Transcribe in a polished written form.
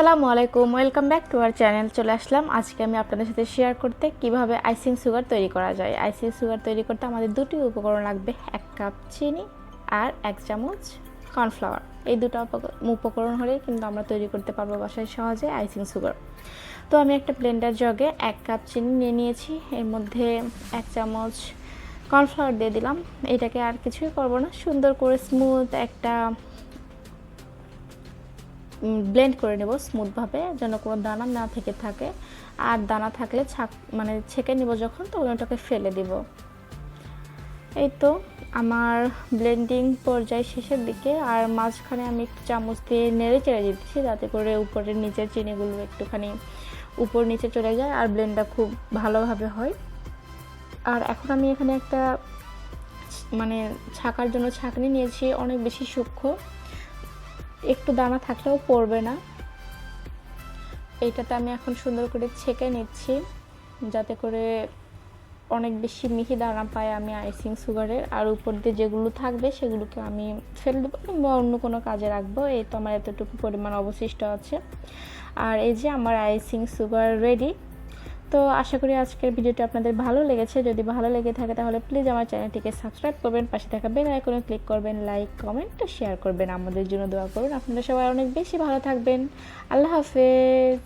আসসালামু আলাইকুম, welcome back to our channel. চলে আসলাম আজকে আমি আপনাদের সাথে শেয়ার করতে কিভাবে আইসিং সুগার তৈরি করা যায়। আইসিং সুগার তৈরি করতে আমাদের দুটি উপকরণ লাগবে, 1 কাপ চিনি আর 1 চামচ কর্নফ্লাওয়ার। এই দুটো উপকরণ হলেই কিন্তু আমরা তৈরি করতে পারবো বাসায় সহজে আইসিং সুগার। তো আমি একটা ব্লেন্ডার জগে 1 কাপ চিনি নিয়ে নিয়েছি, এর মধ্যে 1 চামচ কর্নফ্লাওয়ার দিয়ে দিলাম। এটাকে আর কিছুই করবো না, সুন্দর করে স্মুথ একটা ব্লেন্ড করে নেব স্মুথভাবে, যেন কোনো দানা না থেকে থাকে। আর দানা থাকলে ছেঁকে নেব যখন, তখন ওটাকে ফেলে দিব। এই তো আমার ব্লেন্ডিং পর্যায়ে শেষের দিকে, আর মাঝখানে আমি একটু চামচ দিয়ে নেড়ে চেড়ে দিচ্ছি যাতে করে উপরের নিচের চিনিগুলো একটুখানি উপর নিচে চলে যায় আর ব্লেন্ডটা খুব ভালোভাবে হয়। আর এখন আমি এখানে একটা ছাকার জন্য ছাঁকনি নিয়েছি, অনেক বেশি সূক্ষ্ম, একটু দানা থাকলেও পড়বে না। এইটাতে আমি এখন সুন্দর করে ছেঁকে নিচ্ছি যাতে করে অনেক বেশি মিহি দানা পাই আমি আইসিং সুগারের। আর উপর দিয়ে যেগুলো থাকবে সেগুলোকে আমি ফেলে দেবো কিংবা অন্য কোনো কাজে রাখবো। এই তো আমার এতটুকু পরিমাণ অবশিষ্ট আছে। আর এই যে আমার আইসিং সুগার রেডি। তো আশা করি আজকের ভিডিওটি আপনাদের ভালো লেগেছে। যদি ভালো লেগে থাকে তাহলে প্লিজ আমার চ্যানেলটিকে সাবস্ক্রাইব করবেন, পাশে থাকা বেল আইকনে ক্লিক করবেন, লাইক কমেন্ট ও শেয়ার করবেন। আমাদের জন্য দোয়া করুন। আপনারা সবাই অনেক বেশি ভালো থাকবেন। আল্লাহ হাফেজ।